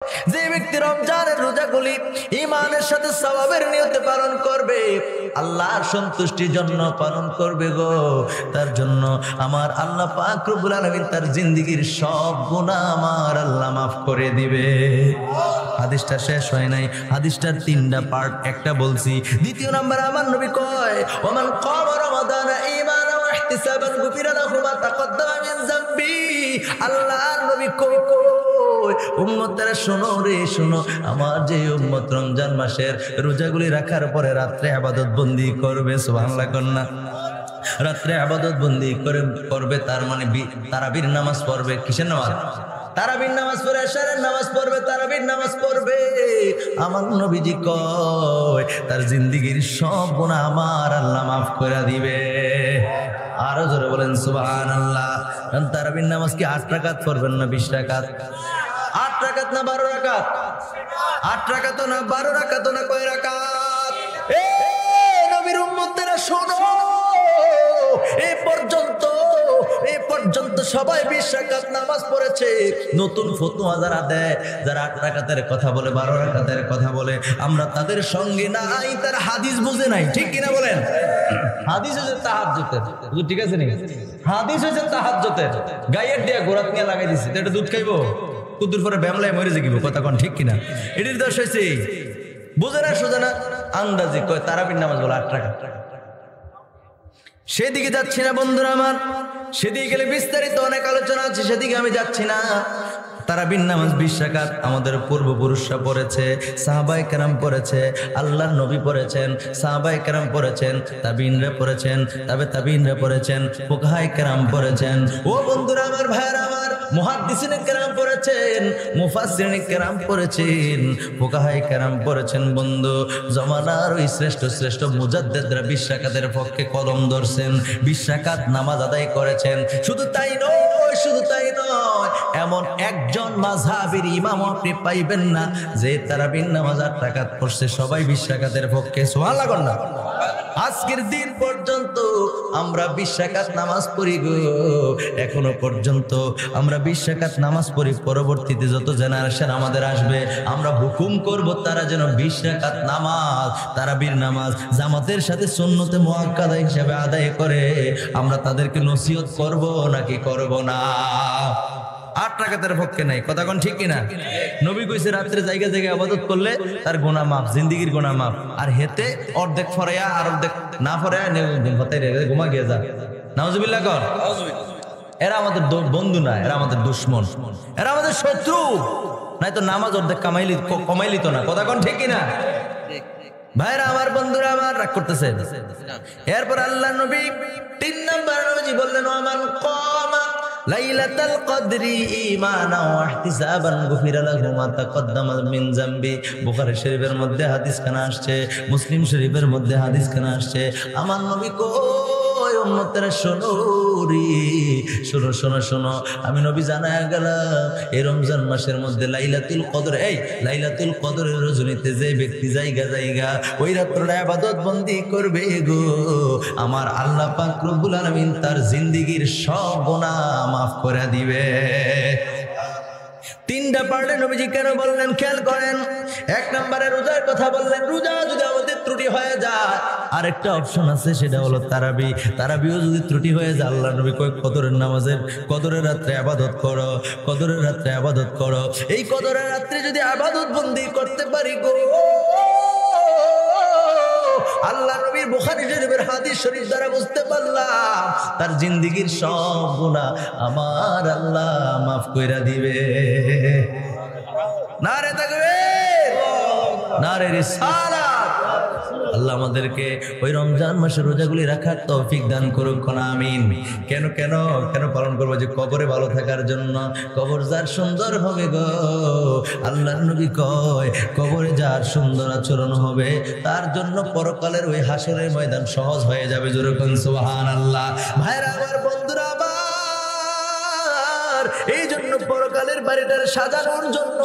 যে ব্যক্তি রমজানের রোজাগুলি ঈমানের সাথে সওয়াবের নিয়তে পালন করবে, আল্লাহর সন্তুষ্টির জন্য পালন করবে গো, তার জন্য আমার আল্লাহ পাক রব্বুল আলামিন তার জিন্দেগীর সব গুনাহ আমার আল্লাহ মাফ করে দিবে। হাদিসটা শেষ হয় নাই, হাদিসটার তিনটা পার্ট, একটা বলছি। দ্বিতীয় নাম্বার আমার নবী কয়, ওমান কামা রমাদানা ঈমানান ওয়া ইহতিসাবান গুফিরা লাহু মা তাকদ্দামা মিন যামবি। আল্লাহর নবী কয়, উম্মতেরা শোনো রে শোনো, আমার যে উম্মত রমজান মাসের রোজাগুলি রাখার পরে রাত্রে ইবাদত বন্দি করবে, সুবহানাল্লাহ কন্যা, রাত্রে ইবাদত বন্দি করবে, তার মানে তারাবির নামাজ পড়বে। কিসের নামাজ? তারাবির নামাজ পড়ে, এশারের নামাজ পড়বে, তারাবির নামাজ পড়বে। আমার নবীজি কয় তার জিন্দেগীর সব গুনাহ আমার আল্লাহ মাফ করে দিবে। আরো জোরে বলেন সুবহানাল্লাহ। তারাবির নামাজ কি 8 রাকাত পড়বেন না 20 রাকাত? 8 রাকাত না 12 রাকাত? 8 রাকাত না 12 রাকাত না কয় রাকাত? এ নবীর উম্মতেরা শোনো, এই পর্যন্ত সবাই 20 রাকাত নামাজ পড়েছে। নতুন ফতোয়া যারা দেয়, যারা 8 রাকাতের কথা বলে, 12 রাকাতের কথা বলে, আমরা তাদের সঙ্গে নাই, তার হাদিস বুঝে নাই। ঠিক কিনা বলেন? হাদিস হচ্ছে তাহাজ্জুদের, ঠিক আছে নি? হাদিস হচ্ছে তাহাজ্জুদের, গায়ের দিয়া গোরাত নিয়ে লাগাই দিছে, এটা দুধ খাইবো, কুদুর পরে ব্যামলায় মরে যাইব, কথা কোন ঠিক কিনা? এটির দোষ হয়েছে, বুঝে না সোজা না, আন্দাজি কয় তারাবির নামাজ বলে 8 রাকাত। সেদিকে যাচ্ছি না বন্ধুরা আমার, সেদিকে গেলে বিস্তারিত অনেক আলোচনা আছে, সেদিকে আমি যাচ্ছি না। তারাবির নামাজ 20 রাকাত আমাদের পূর্বপুরুষরা পড়েছে, সাহাবায়ে কেরাম পড়েছে, আল্লাহর নবী পড়েছেন, সাহাবায়ে কেরাম পড়েছেন, তাবিইনরা পড়েছেন, তাবিইনরা পড়েছেন, ফুকাহায়ে কেরাম পড়েছেন। ও বন্ধুরা আমার, ভাইরা আমার, মুহাদ্দিসিনে কেরাম পড়েছেন, মুফাসসিরিনে কেরাম পড়েছেন, ফুকাহায়ে কেরাম পড়েছেন। বন্ধু, জমানার ওই শ্রেষ্ঠ শ্রেষ্ঠ মুজাদ্দিদরা 20 রাকাতের পক্ষে কলম ধরছেন, 20 রাকাত নামাজ আদায় করেছেন। শুধু তাই নয়, এমন একজন মাযহাবের ইমাম আপনি পাইবেন না যে তারাবির নামাজ 8 রাকাত পড়ছে, সবাই 20 রাকাতের পক্ষে। সুবহানাল্লাহ কন্যা। আজকের দিন পর্যন্ত আমরা 20 রাকাত নামাজ পড়ি গো, এখনো পর্যন্ত আমরা 20 রাকাত নামাজ পড়ি। পরবর্তীতে যত জেনারেশন আমাদের আসবে, আমরা হুকুম করব তারা যেন 20 রাকাত নামাজ, তারাবির নামাজ জামাতের সাথে সুন্নতে মুআক্কাদা হিসেবে আদায় করে। আমরা তাদেরকে নসিহত করব নাকি করব না? 8 রাকাতের পক্ষে নাই, কথা কোন ঠিক কিনা? নবী কইছে রাত্রে জায়গা জায়গায় ইবাদত করলে তার গুনাহ মাফ, জিন্দেগীর গুনাহ মাফ। আর হেতে অর্ধেক ফরায়া আর অর্ধেক না ফরায়া হতাই রে ঘুমা গিয়ে যা। নাউজুবিল্লাহ কর। এরা আমাদের বন্ধু না, এরা আমাদের দুশমন, এরা আমাদের শত্রু। নাই তো নামাজ অর্ধেক কমাইলিত না, কথা কোন ঠিক কিনা? ভাইরা আমার, বন্ধুরা আমার, রাগ করতেছে। এরপর আল্লাহ নবী 3 নাম্বার নবীজি বললেন, ওমান কামা লাইলাতুল কদরি ঈমানান ওয়া ইহতিসাবান গুফিরা লাহু মা তাকদ্দামা মিন যামবি। বুখারী শরীফের মধ্যে হাদিস খানা আসছে, মুসলিম শরীফের মধ্যে হাদিস খানা আসছে। আমার নবী কই, উম্মতেরা শোনো রে, শোনো শোনো শোনো, আমি নবী জানায়া গেলাম এই রমজান মাসের মধ্যে লাইলাতুল কদর, এই লাইলাতুল কদরের রজনীতে যে ব্যক্তি জায়গা জায়গা ওই রাত্রে ইবাদত বন্দি করবে গো, আমার আল্লাহ পাক রব্বুল আলামিন তার জিন্দেগীর সব গুনাহ মাফ করে দিবে। 3টা পার্টে নবীজি কেন বললেন খেয়াল করেন। 1 নম্বরে রোজার কথা বললেন, রোজা যদি আমাদের ত্রুটি হয়ে যায়, আরেকটা অপশন আছে, সেটা হলো তারাবিও যদি ত্রুটি হয়ে যায়, আল্লাহ নবী কয় কদরের নামাজের, কদরের রাত্রে ইবাদত করো, কদরের রাত্রে ইবাদত করো। এই কদরের রাত্রে যদি ইবাদত বন্দি করতে পারি গো, আল্লাহ নবীর বুখারী শরীফের হাদিস শরীফ দ্বারা বুঝতে পারলাম তার জিন্দেগীর সব গুনাহ আমার আল্লাহ মাফ কইরা দিবে। নারে তাকবীর, নারে রিসালাত। আল্লাহ আমাদেরকে ওই রমজান মাসের রোজাগুলি রাখার তৌফিক দান করুক, আমিন। কেন কেন কেন পালন করবো? যে কবরে ভালো থাকার জন্য। কবর যার সুন্দর হবে গো, আল্লাহর নবী কয় কবরে যার সুন্দর আচরণ হবে তার জন্য পরকালের ওই হাসরের ময়দান সহজ হয়ে যাবে। জোরে কোন সুবহানাল্লাহ। ভাইরা আমার, বন্ধুরা আমার, এই জন্য পরকালের বাড়িটার সাজানোর জন্য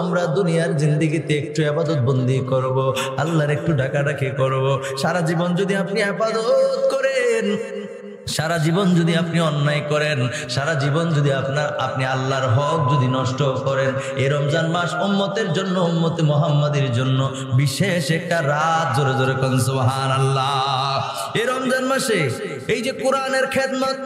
আমরা দুনিয়ার জিন্দেগিতে একটু ইবাদত বন্দি করব, আল্লাহর একটু ডাকাডাকি করব। সারা জীবন যদি আপনি ইবাদত করেন, সারা জীবন যদি আপনি অন্যায় করেন, সারা জীবন যদি আপনি আল্লাহর হক যদি নষ্ট করেন, এই রমজান মাস উম্মতের জন্য, উম্মতে মুহাম্মাদের জন্য বিশেষ একটা রাত। জোরে জোরে কোন সুবহানাল্লাহ। এই রমজান মাসে এই যে কোরআনের খেদমত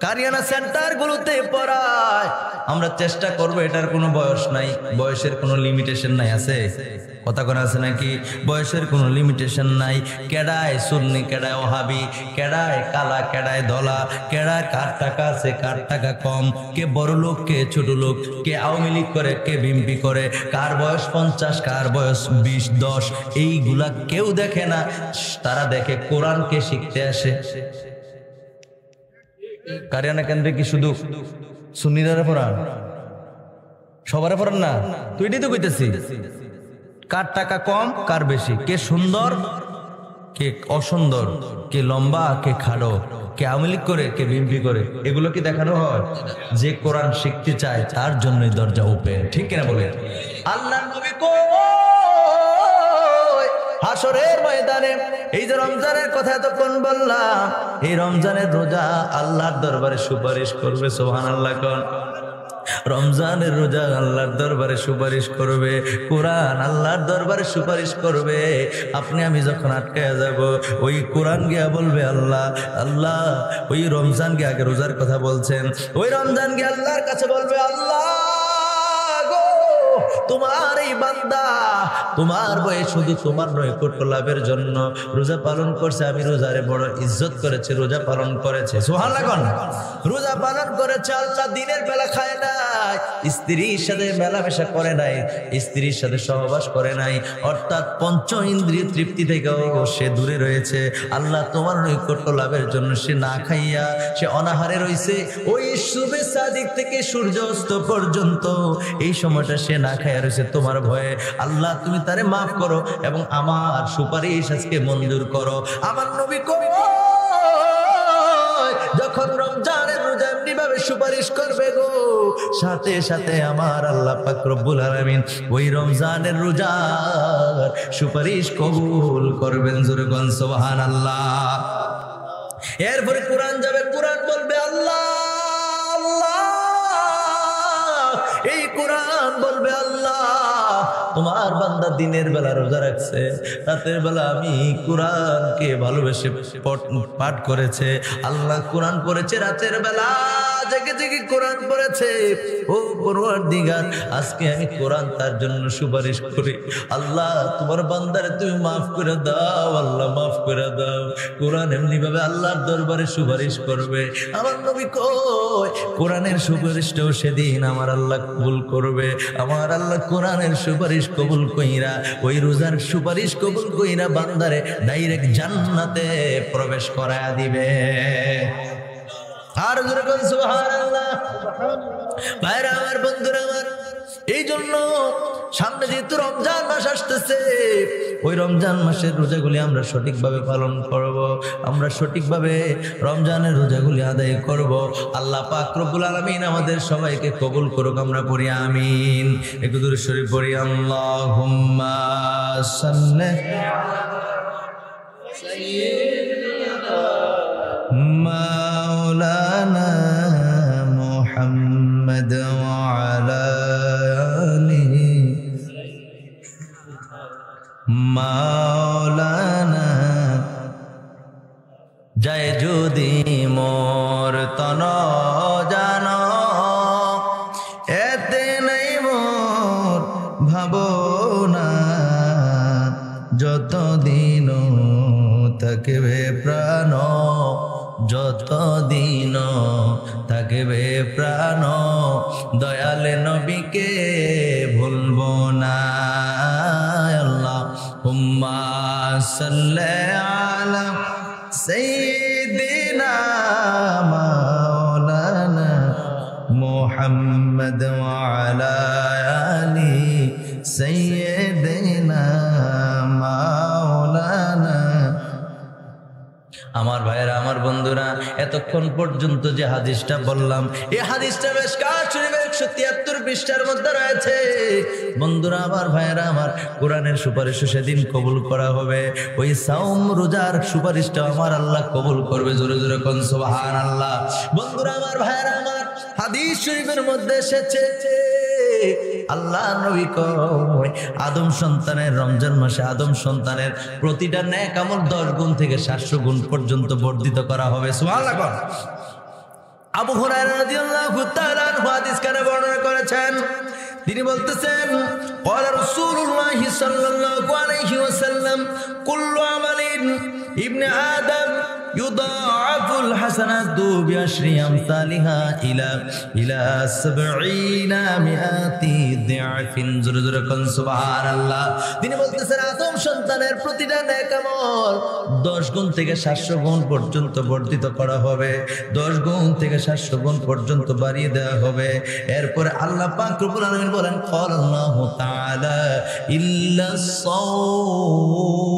কারিয়ানা সেন্টার গুলোতে পড়ায়, আমরা চেষ্টা করব, এটার কোনো বয়স নাই, বয়সের কোনো লিমিটেশন নাই। আছে কথা কোন আছে নাকি? বয়সের কোনো লিমিটেশন নাই। কেডায় সুন্নি, কেডায় ওহাবি, কেডায় কালা, কেডায় ধলা, কেডায় কার টাকা আছে, কার টাকা কম, কে বড় লোক, কে ছোট লোক, কে আওয়ামী লীগ করে, কে বিএনপি করে, কার বয়স 50, কার বয়স 20, 10, এইগুলা কেউ দেখে না। তারা দেখে কোরআনকে শিখতে আসে। কারিয়ানা কেন্দ্রে কি শুধু সুন্নিরা পড়ান? সবার পড়ান না তো? এটাই তো কইতেছি, কার টাকা কম, কার বেশি, কে সুন্দর, কে অসুন্দর, কে লম্বা, কে খাড়ো, কে আওয়ামী লীগ করে, কে বিএনপি করে, এগুলো কি দেখানো হয়? যে কোরআন শিখতে চায় তার জন্যই দরজা ওপেন। ঠিক কিনা বলে? আল্লাহর নবী কই হাসরের ময়দানে, এই যে রমজানের কথা এতক্ষণ বললাম, এই রমজানের রোজা আল্লাহর দরবারে সুপারিশ করবে। সুবহানাল্লাহ কোন? রমজানের রোজা আল্লাহর দরবারে সুপারিশ করবে, কোরআন আল্লাহর দরবারে সুপারিশ করবে। আপনি আমি যখন আটকায় যাব, ওই কোরআন গিয়া বলবে আল্লাহ, আল্লাহ ওই রমজান গিয়ে, আগে রোজার কথা বলছেন, ওই রমজান গিয়ে আল্লাহর কাছে বলবে, আল্লাহ গো, তোমার এই বান্দা তোমার বয়ে শুধু তোমার নৈকট্য লাভের জন্য রোজা পালন করছে। আমি রোজারে বড় ইজ্জত করেছি, রোজা পালন করেছে। সুবহানাল্লাহ কোন? রোজা পালন করেছে। আল্লাহ দিনের বেলা খায় নাই, স্ত্রীর সাথে মেলামেশা করে নাই, স্ত্রীর সাথে সহবাস করে নাই, অর্থাৎ পঞ্চ ইন্দ্রিয় তৃপ্তি থেকেও সে দূরে রয়েছে। আল্লাহ তোমার নৈকট্য লাভের জন্য সে না খাইয়া, সে অনাহারে রয়েছে। ওই শুভে সাদিক থেকে সূর্য অস্ত পর্যন্ত এই সময়টা সে না খাইয়া রয়েছে তোমার ভয়ে। আল্লাহ তুমি তারে মাফ করো এবং আমার সুপারিশ আজকে মঞ্জুর করো। আমার নবী কই যখন রমজানের রোজা এমনি ভাবে সুপারিশ করবে গো, সাথে সাথে আমার আল্লাহ পাক রব্বুল আলামিন ওই রমজানের রোজার সুপারিশ কবুল করবেন। জোরে কোন সুবহানাল্লাহ। এরপরে কোরআন যাবে, কোরআন বলবে আল্লাহ, আল্লাহ, এই কোরআন বলবে আল্লাহ তোমার বান্দা দিনের বেলা রোজা রাখছে, রাতের বেলা আমি কোরআনকে ভালোবেসে পাঠ করেছে। আল্লাহ কোরআন পড়েছে রাতের বেলা, জেগে জেগে কোরআন পড়েছে। ও পরওয়ারদিগার, আজকে আমি কোরআন তার জন্য সুপারিশ করি। আল্লাহ তোমার বান্দারে তুমি মাফ করে দাও, আল্লাহ মাফ করে দাও। কোরআন এমনি ভাবে আল্লাহর দরবারে সুপারিশ করবে। আমার নবী কই কোরআনের সুপারিশটাও সেদিন আমার আল্লাহ কবুল করবে। আমার আল্লাহ কোরআনের সুপারিশ কবুল কইরা, ওই রোজার সুপারিশ কবুল কইরা বান্দারে ডাইরেক্ট জান্নাতে প্রবেশ করায়া দিবে। আর জোরে কোন সুবহানাল্লাহ। ভাইরা আমার, বন্ধুরা আমার, এই জন্য সামনে যেহেতু রমজান মাস আসতেছে, ওই রমজান মাসের রোজাগুলি আমরা সঠিকভাবে পালন করব, আমরা সঠিকভাবে রমজানের রোজাগুলি আদায় করব। আল্লাহ পাক রব্বুল আলামিন আমাদের সবাইকে কবুল করুক। আমরা পড়ি আমিন। একটু দূরে শরীফ পড়ি, আল্লাহুম্মা সাল্লি মাওলানা মুহাম্মদ ওয়া আলা আলিহি মাওলানা। জয় যদি মোর তন জান, এতে নাই মোর ভাবনা, যতদিন থাকবে প্রাণ, যতদিন থাকবে প্রাণ, দয়াল নবীকে ভুলব না। আল্লাহুম্মা সাল্লি আলা সাইয়্যিদিনা মাওলানা মুহাম্মদ ওয়া আলা আলি সাইয়্যিদিনা মাওলানা। আমার ভাইয়েরা, আমার বন্ধুরা, এতক্ষণ পর্যন্ত যে হাদিসটা বললাম, এই হাদিসটা মিশকাত শরীফের 173 পৃষ্ঠার মধ্যে রয়েছে। বন্ধুরা আমার, ভাইয়েরা আমার, কোরআনের সুপারিশ সেদিন কবুল করা হবে। ওই সাওম রোজার সুপারিশটা আমার আল্লাহ কবুল করবে। জোরে জোরে কোন সুবহানাল্লাহ। বন্ধুরা আমার, ভাইয়েরা আমার, হাদিস শরীফের মধ্যে এসেছে আল্লাহ নবী কয় আদম সন্তানের রমজান মাসে আদম সন্তানের প্রতিটা নেক আমল 10 গুণ থেকে 700 গুণ পর্যন্ত বর্ধিত করা হবে। সুবহানাল্লাহ। আবু হুরায়রা রাদিয়াল্লাহু তাআলা হাদিস কানে বর্ণনা করেছেন, তিনি বলতেছেন ক্বালা রাসূলুল্লাহ সাল্লাল্লাহু আলাইহি ওয়াসাল্লাম কুল্লু আমালিন ইবনে আদম ইউদাআফুল হাসানাতু বিআশরি আমসালিহা ইলা 70 মিআতি দিআফিন। জোরে জোরে কোন সুবহানাল্লাহ। তিনি বলতেছেন আদম সন্তানের প্রতিটা নেক আমল 10 গুণ থেকে 700 গুণ পর্যন্ত বর্ধিত করা হবে, 10 গুণ থেকে 700 গুণ পর্যন্ত বাড়িয়ে দেওয়া হবে। এরপরে আল্লাহ পাক রব্বুল আলামিন বলেন ক্বালাল্লাহু তাআলা ইল্লাস সাওম।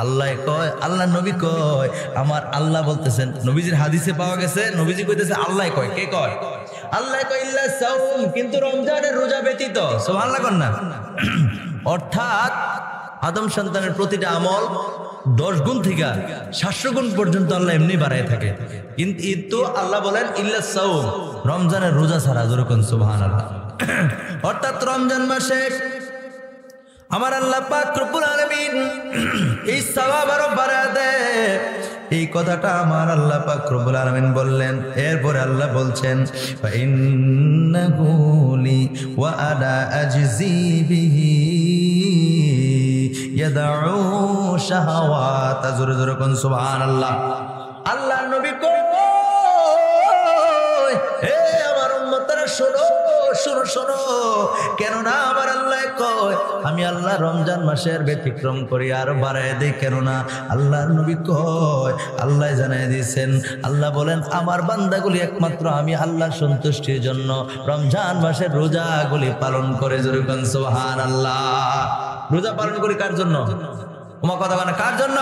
আল্লাহ কয়, আল্লাহ নবী কয়, আমার আল্লাহ বলতেছেন, নবীজির হাদিসে পাওয়া গেছে, নবীজি কইতেছে আল্লাহ কয়। কে কয়? আল্লাহ কয় ইল্লাস সাওম, কিন্তু রমজানের রোজা ব্যতীত। সুবহানাল্লাহ কন না। অর্থাৎ আদম সন্তানের প্রতিটা আমল 10 গুণ থেকে 700 গুণ পর্যন্ত আল্লাহ এমনি বাড়ায় থাকে। কিন্তু আল্লাহ বলেন ইল্লাস সাওম, রমজানের রোজা ছাড়া। জোরে কোন সুবহানাল্লাহ। অর্থাৎ রমজান মাসে আমার আল্লাহ পাক রব্বুল আলামিন এই সওয়াব আরো বাড়ায় দেয়। এই কথাটা আমার আল্লাহ পাক রব্বুল আলামিন বললেন। এরপরে আল্লাহ বলছেন ফা ইন্নাহু লি ওয়া আনা আজজি বিহি ইয়াদউ শাহাওয়াত। জোরে জোরে কোন সুবহানাল্লাহ। আল্লাহ নবী কয় হে আমার উম্মতরা শোনো শোনো শোনো, কেননা আমার আল্লাহ কয় আমি আল্লাহ রমজান মাসের ব্যতিক্রম করি আরো বাড়ায় দেই। কেননা আল্লাহ নবী কয়, আল্লাহ জানাই দিয়েছেন, আল্লাহ বলেন আমার বান্দাগুলি একমাত্র আমি আল্লাহ সন্তুষ্টির জন্য রমজান মাসের রোজাগুলি পালন করে। জোরে কোন সুবহানাল্লাহ। রোজা পালন করি কার জন্য? তোমার কথা বলে কার জন্য?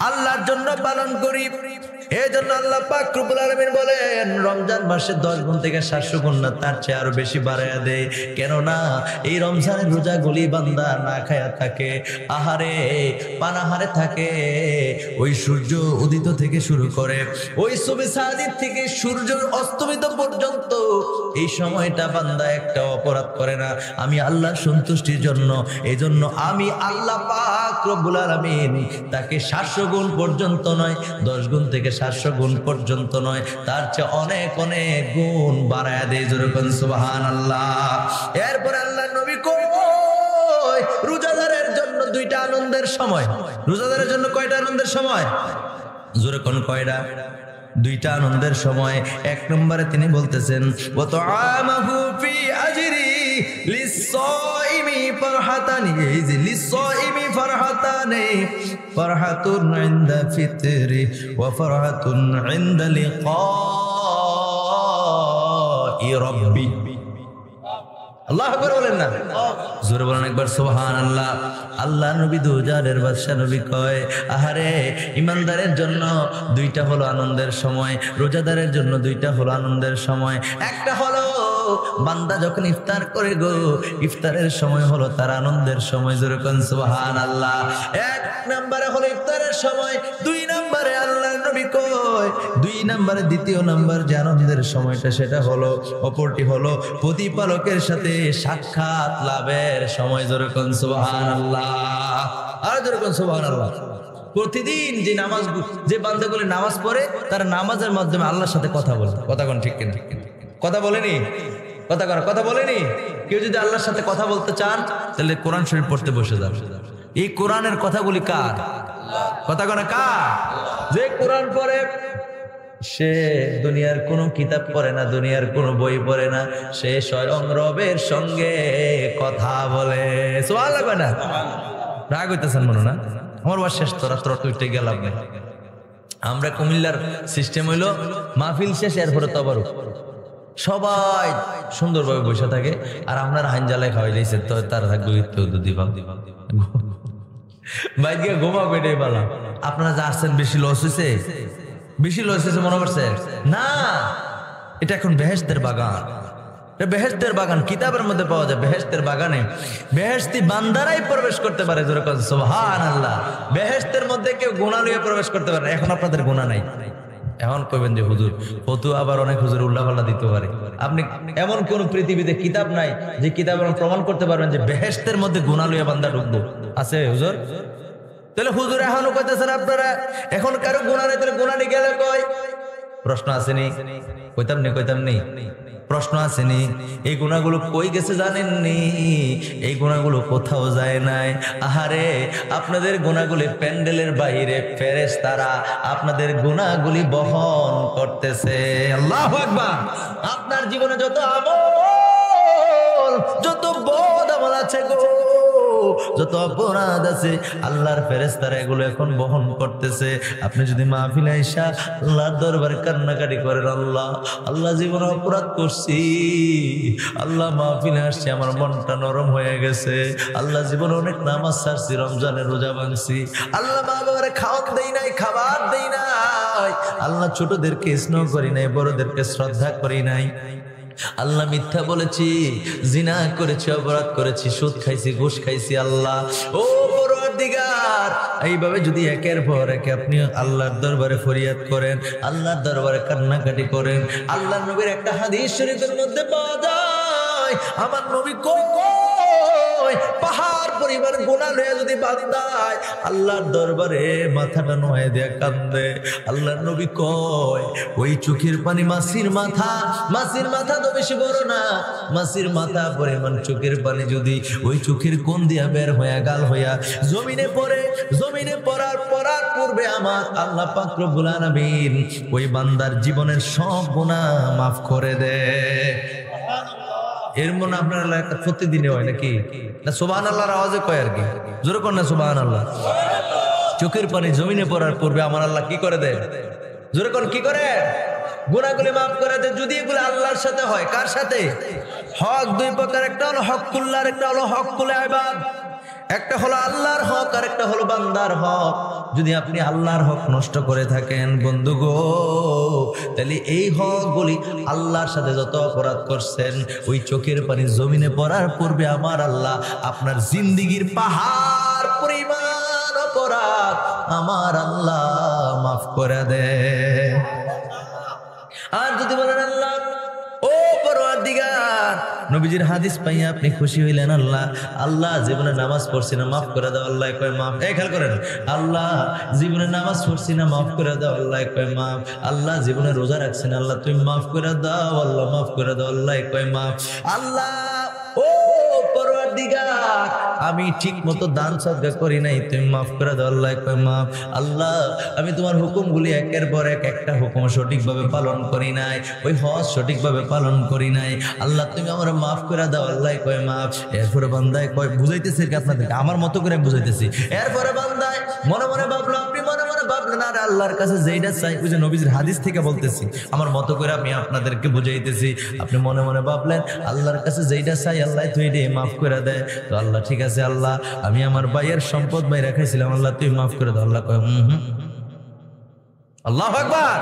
আল্লাহর জন্য পালন করি। এই জন্য আল্লাহ পাক রব্বুল আলামিন বলেন রমজান মাসে 10 গুণ থেকে 700 গুণ না, তার চেয়ে আরো বেশি বাড়ায়া দেয়। কেননা এই রমজানের রোজাগুলি বান্দা না খায়া থাকে, আহারে পানাহারে থাকে। ওই সূর্য উদিত থেকে শুরু করে ওই সুবহ সাদিক থেকে সূর্য অস্তমিত পর্যন্ত এই সময়টা বান্দা একটা অপরাধ করে না, আমি আল্লাহর সন্তুষ্টির জন্য। এই জন্য আমি আল্লাহ পাক রব্বুল আলামিন তাকে 700 গুণ পর্যন্ত নয়, 10 গুণ থেকে 700 গুণ পর্যন্ত নয়, তার চেয়ে অনেক অনেক গুণ বাড়ায় দেয়। জোরে কোন সুবহানাল্লাহ। এরপরে আল্লাহ নবী কয় রোজাদারের জন্য 2টা আনন্দের সময়। রোজাদারের জন্য কয়টা আনন্দের সময়? জোরে কোন কয়টা? 2টা আনন্দের সময়। 1 নম্বরে তিনি বলতেছেন ওয়া তুআমাহু ফি আজরি লিস-সাইমি ফারহাতানি। এই যে লিস-সাইমি ফারহাতানি, ফারহাতুন ইনদা ফিতরি ওয়া ফারহাতুন ইনদা লিকাই রাব্বি। আল্লাহু আকবার বলেন না? জোরে বলেন একবার সুবহানাল্লাহ। আল্লাহ নবী দুজানের বাদশা নবী কয় আহারে ইমানদারের জন্য 2টা হলো আনন্দের সময়, রোজাদারের জন্য 2টা হলো আনন্দের সময়। একটা হলো বান্দা যখন ইফতার করে গো, ইফতারের সময় হলো তার আনন্দের সময়। জোরে কোন সুবহানাল্লাহ। 1 নম্বরে হলো ইফতারের সময়, 2 নম্বরে আল্লাহ নবী কয় 2 নম্বরে দ্বিতীয় নম্বর যে আনন্দের সময়টা সেটা হলো, অপরটি হলো প্রতিপালকের সাথে সাক্ষাৎ লাভের সময়। জোরে কোন সুবহানাল্লাহ। আর জোরে কোন সুবহানাল্লাহ। প্রতিদিন যে নামাজ, যে বান্দাগুলো নামাজ পড়ে তারা নামাজের মাধ্যমে আল্লাহর সাথে কথা বলে। কথা কোন ঠিক কিনা? কথা বলেনি? কথা বলেনি? কেউ যদি আল্লাহর সাথে কথা বলতে চান তাহলে কোরআন শরীফ পড়তে বসে যান। এই কোরআনের কথাগুলি কার? কথা কোন কার? যে কোরআন পড়ে সে দুনিয়ার কোনো কিতাব পড়ে না, দুনিয়ার কোনো বই পড়ে না, সে স্বয়ং রবের সঙ্গে কথা বলে। সুবহানাল্লাহ না? রাগ হইতেছেন মনে না? আমার বাস শেষ, তোরা উঠে গেলাম না। আমরা কুমিল্লার সিস্টেম হইলো মাহফিল শেষ, এরপরে তবারুক। সবাই সুন্দরভাবে বসে থাকে আর আমরা হাইন জ্বালায় খাওয়াই দিয়েছে, তো তারা থাকবে দিবা বাইরে গিয়ে ঘুমাও পেটে পালা। আপনারা যা আসছেন বেশি লস হয়েছে, বেশি লস হয়েছে মনে করছে না, এটা এখন বেহেশতের বাগান, বেহেশতের বাগান কিতাবের মধ্যে পাওয়া যায়। বেহেশতের বাগানে বেহেশতি বান্দারাই প্রবেশ করতে পারে। সুবহানাল্লাহ। বেহেশতের মধ্যে কেউ গুনাহ নিয়ে প্রবেশ করতে পারে। এখন আপনাদের গুনাহ নাই। এখন কইবেন যে হুজুর ফতোয়া আবার অনেক হুজুর উল্টাপাল্টা দিতে পারে। আপনি এমন কোন পৃথিবীতে কিতাব নাই যে কিতাব প্রমাণ করতে পারবেন যে বেহেশতের মধ্যে গুনাহ নিয়ে বান্দা ঢুকবো? আছে হুজুর? তাহলে হুজুর এখনো কইতেছেন আপনারা এখন কারো গুনাহ নেই, তাহলে গুনাহ নিয়ে গেলে কই? প্রশ্ন আসেনি? কইতাম নেই প্রশ্ন আসেনি? এই গুনাহগুলো কই গেছে জানেননি? এই গুনাহগুলো কোথাও যায় নাই। আহারে আপনাদের গুনাহগুলি প্যান্ডেলের বাইরে ফেরেশতারা আপনাদের গুনাহগুলি বহন করতেছে। আল্লাহু আকবার। আপনার জীবনে যত আমল, যত বদ আমল আছে গো, যত অপরাধ আছে, আল্লাহর ফেরেশতারা এগুলো এখন বহন করতেছে। আপনি যদি মাহফিলে আইসা আল্লাহর দরবারে কান্নাকাটি করেন, আল্লাহ জীবনে অপরাধ করছি, আল্লাহ মাহফিলে আসছে আমার মনটা নরম হয়ে গেছে, আল্লাহ জীবনে অনেক নামাজ ছাড়ছি, রমজানের রোজা ভাঙছি, আল্লাহ মা বাবারে খাওয়ান দেই নাই, খাবার দেই নাই, আল্লাহ ছোটদেরকে স্নেহ করি নাই, বড়দেরকে শ্রদ্ধা করি নাই, আল্লাহ মিথ্যা বলেছি, জিনা করেছি, অপরাধ করেছি, সুদ খাইছি, ঘুষ খাইছি। আল্লাহ ও পরওয়ারদিগার, এইভাবে যদি একের পর এক আপনি আল্লাহর দরবারে ফরিয়াদ করেন, আল্লাহর দরবারে কান্নাকাটি করেন, আল্লাহর নবীর একটা হাদিস শরীফের মধ্যে পাওয়া যায়, আমার নবী কই পাহাড় পরিমাণ গুনাহ লয়ে যদি বান্দায় আল্লাহর দরবারে মাথাটা নোয়ে দেয়া কান্দে, আল্লাহর নবী কয় ওই চোখের পানি মাছির মাথা তো বেশি বড় না, মাছির মাথা পরিমাণ চোখের পানি যদি ওই চোখের কোণ দিয়া বের হইয়া গাল হইয়া জমিনে পড়ে, জমিনে পড়ার পূর্বে আমার আল্লাহ পাক রব্বুল আলামিন ওই বান্দার জীবনের সব গুনাহ মাফ করে দেয়। এর মনে আপনার এলাকা প্রতিদিনে হয় নাকি? না সুবহানাল্লাহর আওয়াজে কয় আর কি? জোরে কর না সুবহানাল্লাহ। চোখের পানি জমিনে পড়ার পূর্বে আমার আল্লাহ কি করে দেয়? জোরে কর কি করে? গুনাহগুলি মাফ করে দেয়। যদি এগুলো আল্লাহর সাথে হয়, কার সাথে? হক দুই প্রকার, একটা হলো হকুল্লাহ, একটা হলো হকুল ইবাদ। একটা হলো আল্লাহর হক আর একটা হলো বান্দার হক। যদি আপনি আল্লাহর হক নষ্ট করে থাকেন বন্ধু গো, তাহলে এই হকগুলি আল্লাহর সাথে যত অপরাধ করছেন, ওই চোখের পানি জমিনে পড়ার পূর্বে আমার আল্লাহ আপনার জিন্দেগির পাহাড় পরিমাণ অপরাধ আমার আল্লাহ মাফ করে দেয়। আর যদি বলেন আল্লাহ ও পরওয়ারদিগার, নবীজির হাদিস পাইয়া আপনি খুশি হইলেন, আল্লাহ জীবনে নামাজ পড়ছি না, মাফ করে দাও। আল্লাহ কয় মাফ। এই খেয়াল করেন, আল্লাহ জীবনে নামাজ পড়ছি না, মাফ করে দাও। আল্লাহ কয় মাফ। আল্লাহ জীবনে রোজা রাখছি না, আল্লাহ তুমি মাফ করে দাও। আল্লাহ মাফ করে দাও। আল্লাহ কয় মাফ। আল্লাহ ও পরওয়ারদিগার, আমি ঠিক মতো দান সদকা করি নাই, তুমি মাফ করে দাও। আল্লাহ কয় মাফ। আল্লাহ আমি তোমার হুকুমগুলি একের পর এক একটা হুকুম সঠিকভাবে পালন করি নাই, ওই হজ সঠিকভাবে পালন করি নাই, আল্লাহ তুমি আমার মাফ করে দাও। আল্লাহ কয় মাফ। এরপরে বান্দায় কয়, বুঝাইতেছি আপনাদেরকে আমার মতো করে বুঝাইতেছি। এরপরে বান্দায় মনে মনে ভাবলো, আপনি মনে মনে ভাবলেন আর আল্লাহর কাছে যেইটা চাই, ওই যে নবীজির হাদিস থেকে বলতেছি, আমার মতো করে আমি আপনাদেরকে বুঝাইতেছি। আপনি মনে মনে ভাবলেন আল্লাহর কাছে যেইটা চাই আল্লাহ তুই এটা মাফ করে দেয়। তো আল্লাহ ঠিক আছে, আল্লাহ আমি আমার ভাইয়ের সম্পদ ভাই রেখেছিলাম, আল্লাহ তুই মাফ করে দাও। আল্লাহ কয় আল্লাহু আকবার।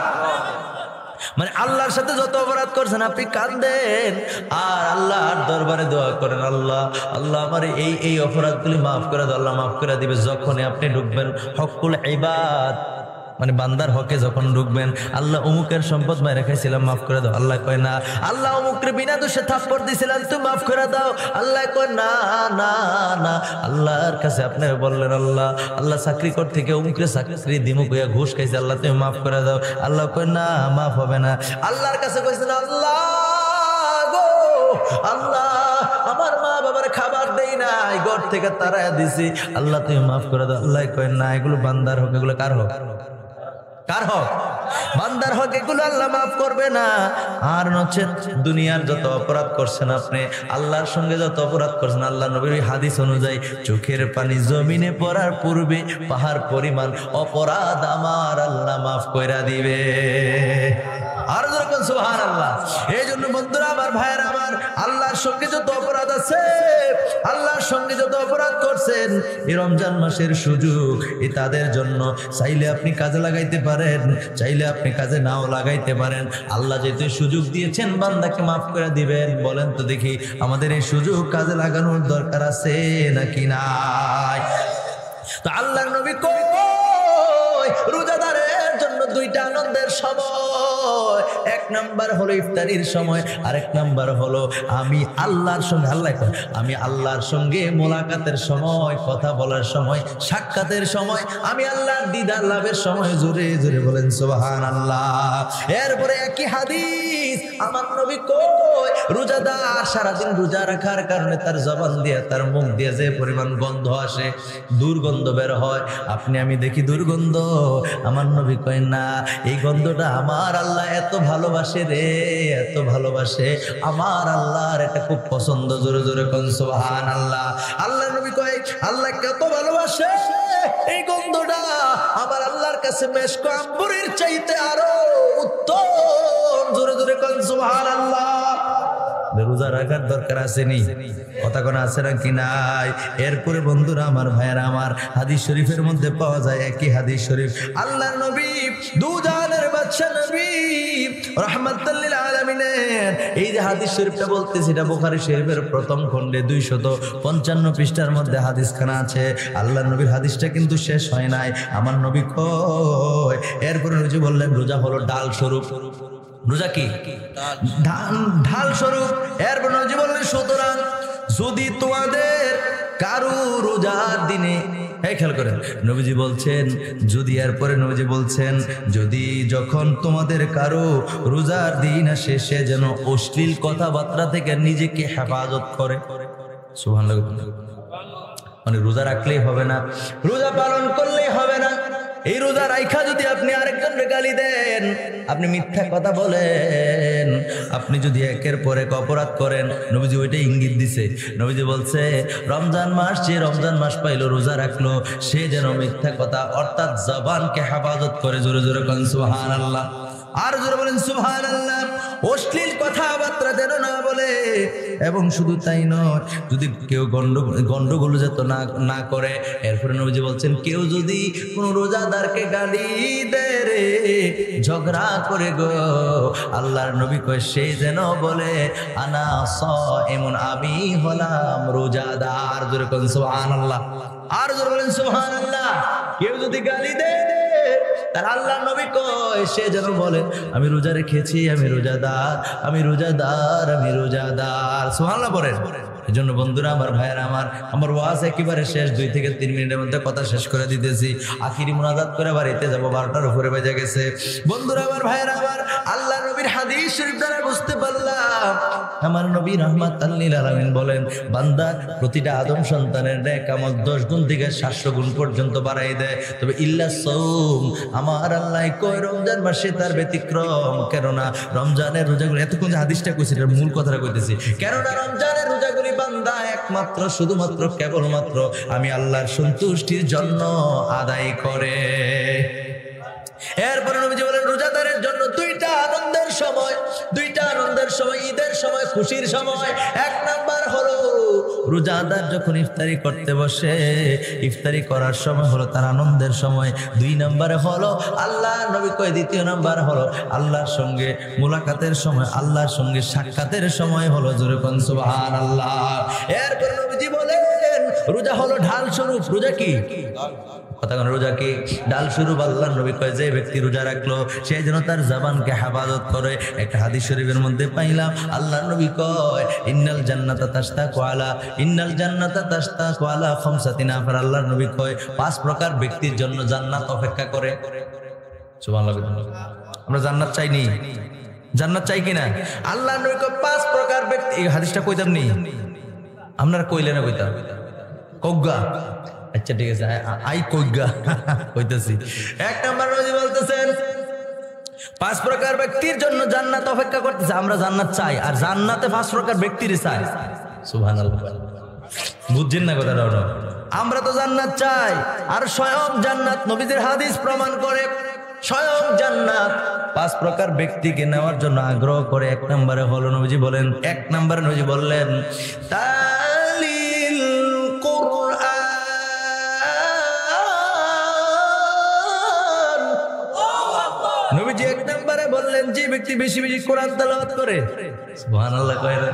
মানে আল্লাহর সাথে যত অপরাধ করছেন আপনি কাঁদেন আর আল্লাহর দরবারে দোয়া করেন, আল্লাহ আমার এই অপরাধগুলি মাফ করে দাও। আল্লাহ মাফ করে দিবে। যখনই আপনি ঢুকবেন হকুল ইবাদ, মানে বান্দার হকে যখন ঢুকবেন, আল্লাহ অমুকের সম্পদ মাই রেখেছিলাম, মাফ করে দাও। আল্লাহ কয় না। আল্লাহ অমুকের বিনা দোষে থাপ্পড় দিয়েছিলাম, তুই মাফ করে দাও। আল্লাহ কয় না না না। আল্লাহর কাছে আপনি বললেন, আল্লাহ চাকরি কর থেকে অমুকের চাকরি দিমু কইয়া ঘুষ খাইছে, আল্লাহ তুমি মাফ করে দাও। আল্লাহ কয় না, মাফ হবে না। আল্লাহর কাছে কইছেন, আল্লাহ গো, আল্লাহ আমার মা বাবার খাবার দেই নাই, ঘর থেকে তাড়াইয়া দিছি, আল্লাহ তুমি মাফ করে দাও। আল্লাহ কয় না, এগুলো বান্দার হক। এগুলো কার হক? কার হক? বান্দার হক। এগুলো আল্লাহ মাফ করবে না। আর নচেত দুনিয়ার যত অপরাধ করছেন আপনি, আল্লাহর সঙ্গে যত অপরাধ করছেন, আল্লাহ নবীর হাদিস অনুযায়ী চোখের পানি জমিনে পড়ার পূর্বে পাহাড় পরিমাণ অপরাধ আমার আল্লাহ মাফ কইরা দিবে। আর যখন সুবহানাল্লাহ। এই জন্য বন্ধুরা আমার, ভাইয়েরা আমার, আল্লাহর সঙ্গে যত অপরাধ আছে, আল্লাহর সঙ্গে যত অপরাধ করছেন, এই রমজান মাসের সুযোগ এই তাদের জন্য। চাইলে আপনি কাজে লাগাইতে পারেন, চাইলে আপনি কাজে নাও লাগাইতে পারেন। আল্লাহ যেহেতু সুযোগ দিয়েছেন বান্দাকে মাফ করে দিবেন। বলেন তো দেখি, আমাদের এই সুযোগ কাজে লাগানোর দরকার আছে নাকি নাই? তো আল্লাহর নবী কই রোজাদারের জন্য দুইটা আনন্দের সময়। এক নাম্বার হলো ইফতারির সময়, আর এক নাম্বার হলো আমি আল্লাহর সঙ্গে, আমি আল্লাহর সঙ্গে মোলাকাতের সময়, কথা বলার সময়, সাক্ষাতের সময়, আমি আল্লাহর দিদার লাভের সময়। জোরে জোরে বলেন সুবহানাল্লাহ। এরপরে একই হাদিস, আমার নবী কই রোজাদার সারাদিন রোজা রাখার কারণে তার জবান দিয়ে, তার মুখ দিয়ে যে পরিমাণ গন্ধ আসে, দুর্গন্ধ বের হয়, আপনি আমি দেখি দুর্গন্ধ, আমার নবী কয় না, এই গন্ধটা আমার আল্লাহ এত ভালোবাসে রে, এত ভালোবাসে, আমার আল্লাহর এটা খুব পছন্দ। জোরে জোরে কোন সুবহানাল্লাহ। আল্লাহ নবী কয় আল্লাহ কত ভালোবাসে, এই গন্ধটা আমার আল্লাহর কাছে মেশক আম্বরের চাইতে আরো উত্তম। জোরে জোরে কোন সুবহানাল্লাহ। রোজা রাখার দরকার আছে নি? কথা কোন আছে নাকি নাই? এরপরে বন্ধুরা আমার, ভাইয়েরা আমার, হাদিস শরীফের মধ্যে পাওয়া যায়, একই হাদিস শরীফ, আল্লাহর নবী দুজাহানের বাদশা নবী রাহমাতুল লিল আলামিনের এই যে হাদিস শরীফটা বলতেছি, এটা বুখারী শরীফের প্রথম খণ্ডে 255 পৃষ্ঠার মধ্যে হাদিস খানা আছে। আল্লাহর নবীর হাদিসটা কিন্তু শেষ হয় নাই। আমার নবী কয়, এরপরে নবী বললেন রোজা হলো ডাল স্বরূপ। রোজা কি? ঢাল স্বরূপ। এরপর নবী বললেন সুতরাং যদি তোমাদের কারো রোজার দিনে, এই খেয়াল করেন নবীজি বলছেন যদি, এরপরে নবীজি বলছেন যদি যখন তোমাদের কারো রোজার দিন আসে, সে যেন অশ্লীল কথাবার্তা থেকে নিজেকে হেফাজত করে। সুবহানাল্লাহ। মানে রোজা রাখলেই হবে না, রোজা পালন করলেই হবে না। এই রোজা রাইখা যদি আপনি আরেকজনকে গালি দেন, আপনি মিথ্যা কথা বলেন, আপনি যদি একের পর এক অপরাধ করেন, নবীজি ওইটা ইঙ্গিত দিছে। নবীজি বলছে রমজান মাস, যে রমজান মাস পাইলো, রোজা রাখলো, সে যেন মিথ্যা কথা অর্থাৎ জবানকে হেফাজত করে। জোরে জোরে বলেন সুবহানাল্লাহ। আর জোরে বলেন সুবহানাল্লাহ। অশ্লীল কথাবার্তা যেন না বলে। এবং শুধু তাই নয়, যদি কেউ গন্ডগোল যেত না করে। এরপরে নবীজি বলছেন কেউ যদি কোন রোজাদারকে গালি দেয় রে, ঝগড়া করে গো, আল্লাহর নবী কয় সে যেন বলে আনা সাইমুন, আমি হলাম রোজাদার। জোরে কোন সুবহানাল্লাহ। আর জোরে বলেন সুবহানাল্লাহ। কেউ যদি গালি দেয়, তার আল্লাহর নবী কয় সে যেন বলে আমি রোজা রেখেছি, আমি রোজাদার, আমি রোজাদার, আমি রোজাদার। সুবহানাল্লাহ বলেন। এজন্য বন্ধুরা আমার, ভাইয়েরা আমার ওয়াজ একেবারে শেষ, 2 থেকে 3 মিনিটের মধ্যে কথা শেষ করে দিতেছি। আখিরি মুনাজাত করে বাড়িতে যাব, 12টার উপরে বেজে গেছে। বন্ধুরা আমার, ভাইয়েরা আমার, আল্লাহ নবীর হাদিস শরীফ দ্বারা বুঝতে পারলাম আমার নবী রাহমাতুল লিল আলামিন বলেন বান্দা প্রতিটা আদম সন্তানের নেক আমল 10 গুণ থেকে 700 গুণ পর্যন্ত বাড়াই দেয়, তবে ইল্লা সাওম, আমার আল্লাহ কয় রমজান মাসে তার ব্যতিক্রম। কেননা রমজানের রোজাগুলো, এতক্ষণ যে হাদিসটা কইছি এর মূল কথাটা কইতেছি, কেননা রমজানের রোজাগুলি বান্দা একমাত্র শুধুমাত্র কেবলমাত্র আমি আল্লাহর সন্তুষ্টির জন্য আদায় করে। এরপরে নবীজি বলেন রোজাদারের জন্য 2টা আনন্দের সময়, 2টা আনন্দের সময়, ঈদের সময়, খুশির সময়। এক নাম্বার হলো রোজাদার যখন ইফতারি করতে বসে, ইফতারি করার সময় হলো তার আনন্দের সময়। 2 নম্বরে হলো আল্লাহ নবী কয়, দ্বিতীয় নাম্বার হলো আল্লাহর সঙ্গে মোলাকাতের সময়, আল্লাহর সঙ্গে সাক্ষাতের সময় হলো। জোরে কোন সুবহানাল্লাহ। এরপর নবীজি বলেন রোজা হলো ঢাল স্বরূপ। রোজা কি? কথা কোন রোজা কি? ডাল স্বরূপ। আল্লাহর নবী কয় যে ব্যক্তি রোজা রাখলো সে যেন তার জবানকে হেফাজত করে। একটা হাদিস শরীফের মধ্যে পাইলাম আল্লাহর নবী কয় ইন্নাল জান্নাতা তাশতাকু আলা, ইন্নাল জান্নাতা তাশতাকু আলা খামসাতিন নাফার। আল্লাহর নবী কয় 5 প্রকার ব্যক্তির জন্য জান্নাত অপেক্ষা করে। সুবহানাল্লাহ। আমরা জান্নাত চাইনি? জান্নাত চাই কিনা? আল্লাহর নবী কয় 5 প্রকার ব্যক্তি। এই হাদিসটা কইতাম নি? আপনারা কইলেন না? কইতাম কগ্গা। আচ্ছা ঠিক আছে, আই কইগা কইতেছি। 1 নম্বর নবী বলতেছেন 5 প্রকার ব্যক্তির জন্য জান্নাত অপেক্ষা করতেছে। আমরা জান্নাত চাই, আর জান্নাতে 5 প্রকার ব্যক্তির চাই। সুবহানাল্লাহ। বুঝছেন না কথাটা? আমরা তো জান্নাত চাই, আর স্বয়ং জান্নাত, নবীদের হাদিস প্রমাণ করে স্বয়ং জান্নাত পাঁচ প্রকার ব্যক্তিকে নেওয়ার জন্য আগ্রহ করে। এক নম্বরে হলো নবীজি বলেন, এক নম্বরে নবীজি বললেন তালিল কোরআন। নবীজি এক নম্বরে বললেন যে ব্যক্তি বেশি বেশি কোরআন তেলাওয়াত করে, সুবহানাল্লাহ কয় না,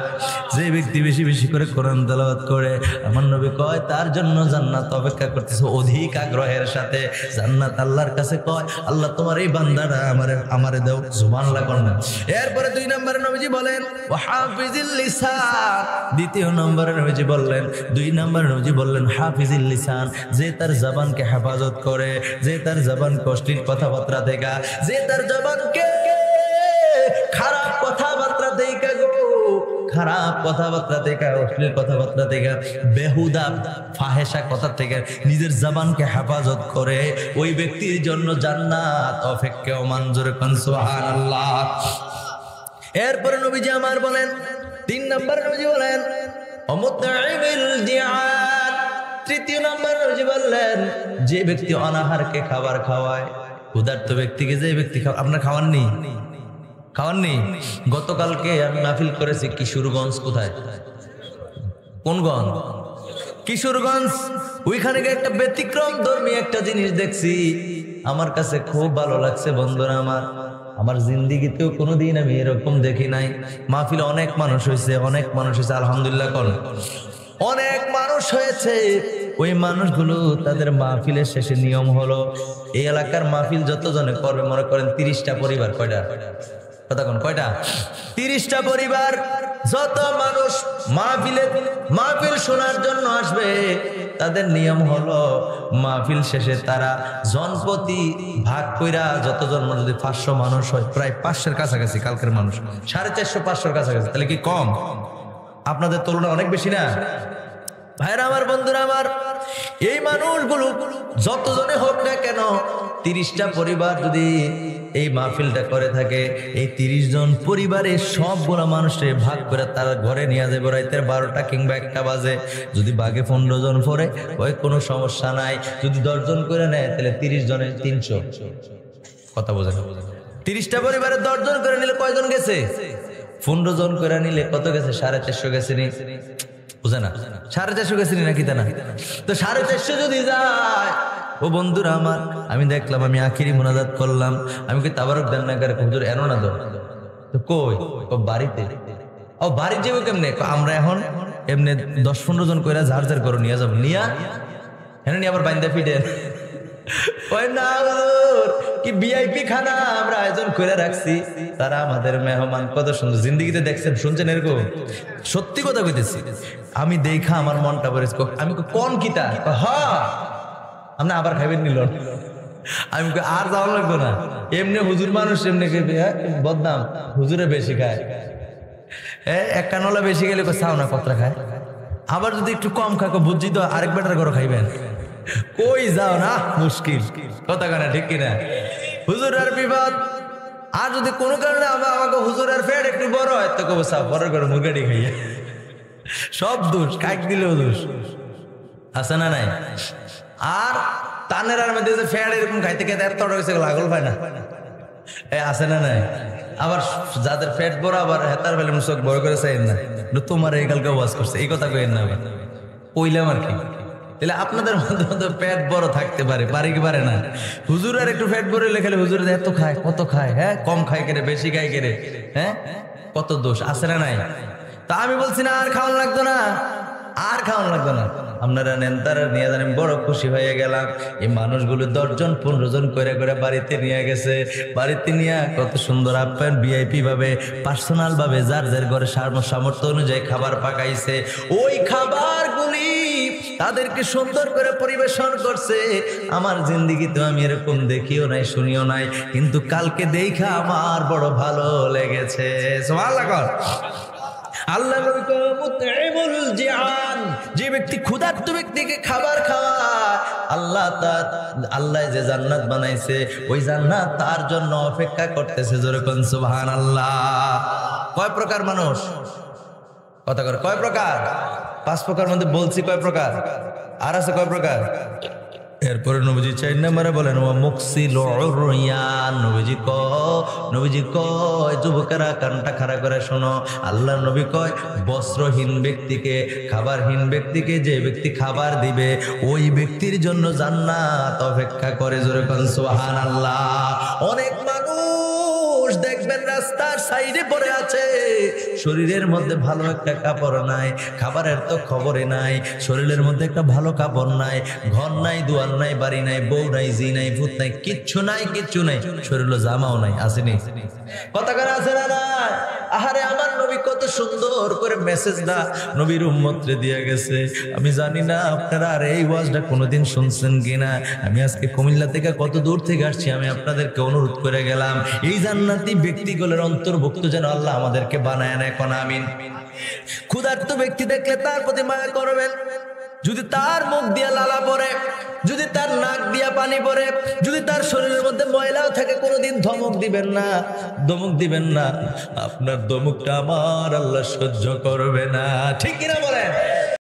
যে ব্যক্তি বেশি বেশি করে কোরআন তেলাওয়াত করে আমার নবী কয় তার জন্য জান্নাত অপেক্ষা করতেছে অধিক আগ্রহের সাথে। জান্নাত আল্লাহর কাছে কয় আল্লাহ তোমার এই বান্দাটা আমারে দাও, সুবহানাল্লাহ করেন। এরপরে দুই নম্বরে নবীজি বলেন ওয়া হাফিজিল লিসান। দ্বিতীয় নম্বরে নবীজি বললেন, দুই নম্বরে নবীজি বললেন হাফিজিল লিসান, যে তার জবানকে হেফাজত করে, যে তার জবানকে অশ্লীল কথাবার্তা থেকে, যে তার জবানকে খারাপ কথাবার্তা থেকে খারাপ কথাবার্তা থেকে, অশ্লীল কথাবার্তা থেকে, বেহুদা ফাহেসা কথা থেকে নিজের জবানকে হেফাজত করে, ওই ব্যক্তির জন্য জান্নাত অপেক্ষা মঞ্জুর কোন সুবহানাল্লাহ। এরপরে নবীজি আমার বলেন, তিন নম্বর নবীজি বলেন অমুতাইমিল জিআদ। তৃতীয় নম্বর নবীজি বললেন যে ব্যক্তি অনাহারকে খাবার খাওয়ায়, ক্ষুধার্ত ব্যক্তিকে যে ব্যক্তি আপনার খাওয়াননি খাওয়াননি। গতকালকে আমি মাহফিল করেছি কিশোরগঞ্জ, কোথায় কোন গঞ্জ? কিশোরগঞ্জ। ওইখানে একটা ব্যতিক্রম ধর্মী একটা জিনিস দেখছি, আমার কাছে খুব ভালো লাগছে বন্ধুরা। আমার জিন্দিগিতেও কোনোদিন আমি এরকম দেখি নাই। মাহফিলে অনেক মানুষ হয়েছে, অনেক মানুষ হয়েছে, আলহামদুলিল্লাহ কর, অনেক মানুষ হয়েছে। ওই মানুষগুলো তাদের মাহফিলের শেষে নিয়ম হলো, এই এলাকার মাহফিল যতজনে করবে মনে করেন 30টা পরিবার, কয়টা কথা কোন কয়টা? 30টা পরিবার। যত মানুষ মাহফিল শোনার জন্য আসবে, তাদের নিয়ম হলো মাহফিল শেষে তারা জনপ্রতি ভাগ কইরা, যতজন যদি 500 মানুষ হয়, প্রায় 500-এর কাছাকাছি কালকের মানুষ, 450-500-র কাছাকাছি, তাহলে কি কম? আপনাদের তুলনায় অনেক বেশি না ভাইরা আমার, বন্ধুরা আমার। এই মানুষগুলো যতজনে হোক না কেন, 30টা পরিবার যদি এই মাহফিলটা করে থাকে, এই 30 জন পরিবারের সবগুলা মানুষের ভাগ করে তারা ঘরে নিয়ে যাবে রাতের 12টা কিংবা 1টা বাজে। যদি বাঘে 15 জন পরে ওই কোনো সমস্যা নাই। যদি 10 জন করে নেয় তাহলে 30 জনের 300। কথা বোঝেন? 30টা পরিবারে 10 জন করে নিলে কয়জন গেছে? 15 জন করে নিলে কত গেছে? 450 গেছে নি, বুঝে না? 450 গেছে নাকি তা না? তো 450 যদি যায়, ও বন্ধুরা আমার, আমি দেখলাম, আমি আখিরি মুনাজাত করলাম, আমি কি তাবারক দেন না করে হুজুর এনো না দাও, তো কই বাড়িতে। ও বাড়ি যাবো কেমনে? আমরা এখন এমনি 10-15 জন কইরা ঝাড় করে নিয়ে যাবো, নিয়ে আবার বাইন্দা ফিডেন। ওই না হুজুর, কি ভিআইপি খানা আমরা আয়োজন করে রাখছি, তারা আমাদের মেহমান। কত সুন্দর জিন্দেগিতে দেখছেন, শুনছেন এরকম? সত্যি কথা কইতেছি, আমি দেখা আমার মনটা পড়ে। আমি কোন কিতা? হ্যাঁ, আপনি আবার খাইবেন নিল। আমি আর যাওয়া লাগতো না, এমনি হুজুর মানুষ এমনি বদনাম, হুজুরে বেশি খায়। এক কানলা বেশি গেলে চাও না কতটা খায়। আবার যদি একটু কম খাকো বুঝছি তো আরেক বেটার করে খাইবেন। কই যাও না, মুশকিল। কথা কেনা ঠিক কিনা? হুজুর আর বিপদ। আর যদি কোনো কারণে আমাকে হুজুরের ফেট একটু বড় হয়, তো কব চাও পরের করে মুরগাটি খাইয়া। সব দোষ, কাক দিলেও দোষ আছে না নাই? আর তানের আর মধ্যে যে ফ্যাট এরকম খাইতে খাইতে এত হয়েছে, লাগল পায় না, আছে না নাই? আবার যাদের ফ্যাট বড়, আবার হেতার ফেলে চোখ বড় করে চাই না, তোমার এই কালকে ওয়াজ করছে, এই কথা কইেন না। কইলাম আর কি, তাহলে আপনাদের মধ্যে পেট বড় থাকতে পারে, পারে কি পারে না? হুজুর আর একটু ফ্যাট বড় লেখালে হুজুর এত খায়, কত খায়, হ্যাঁ কম খায় কেড়ে, বেশি খায় কেড়ে, হ্যাঁ কত দোষ আছে না নাই? তা আমি বলছি না আর খাওয়ান লাগতো না, আর খাওয়ান লাগতো না, আপনারা নেন। তারা নিয়ে যান, বড় খুশি হয়ে গেলাম। এই মানুষগুলো 10 জন 15 জন করে করে বাড়িতে নিয়ে গেছে। বাড়িতে নিয়ে কত সুন্দর আপ্যায়ন, ভিআইপি ভাবে, পার্সোনাল ভাবে, যার যার ঘরে সামর্থ্য অনুযায়ী খাবার পাকাইছে। ওই খাবারগুলি তাদেরকে সুন্দর করে পরিবেশন করছে। আমার জিন্দিগিতে আমি এরকম দেখিও নাই, শুনিও নাই, কিন্তু কালকে দেখা আমার বড় ভালো লেগেছে। সুবহানাল্লাহ। আল্লাহ যে ব্যক্তি ক্ষুধার্ত ব্যক্তিকে খাবার খাওয়ায়, আল্লাহ যে জান্নাত বানাইছে, ওই জান্নাত তার জন্য অপেক্ষা করতেছে। যেরকম সুবহানাল্লাহ। কয় প্রকার মানুষ? কথা করে কয় প্রকার? 5 প্রকার মধ্যে বলছি কয় প্রকার, আর আছে কয় প্রকার? এরপরে নবীজি 4 নম্বরে বলেন ওয়া মুকসিল উরয়ান, নবীজি কয় যুবকেরা কানটা খাড়া করে শোনো, আল্লাহর নবী কয় বস্ত্রহীন ব্যক্তিকে, খাবারহীন ব্যক্তিকে যে ব্যক্তি খাবার দিবে ওই ব্যক্তির জন্য জান্নাত অপেক্ষা করে। জোরে কোন সুবহানাল্লাহ। অনেক মানুষ দেখবেন রাস্তার সাইডে পড়ে আছে, শরীরের মধ্যে ভালো একটা কাপড় নাই, খাবারের তো খবরই নাই, শরীরের মধ্যে একটা ভালো কাপড় নাই, ঘর নাই, দুয়ার নাই, বাড়ি নাই, বউ নাই, জি নাই, ভূত নাই, কিচ্ছু নাই, শরীরে জামাও নাই। আসেনি কথা কার আছে না না? আহারে আমার নবী কত সুন্দর করে মেসেজটা নবীর উম্মতরে দিয়ে গেছে। আমি জানি না আপনারা আর এই ওয়াজটা কোনোদিন শুনছেন কিনা। আমি আজকে কুমিল্লা থেকে কত দূর থেকে আসছি, আমি আপনাদেরকে অনুরোধ করে গেলাম এই জান্নাতি ব্যক্তিগুলোর অন্তর্ভুক্ত যেন আল্লাহ আমাদেরকে বানায় নেয়। কোন আমিন। ক্ষুধার্ত ব্যক্তি দেখলে তার প্রতি মায়া করবেন। যদি তার মুখ দিয়া লালা পড়ে, যদি তার নাক দিয়া পানি পড়ে, যদি তার শরীরের মধ্যে ময়লাও থাকে, কোনোদিন ধমক দিবেন না। আপনার ধমকটা আমার আল্লাহ সহ্য করবে না। ঠিক কিনা বলেন?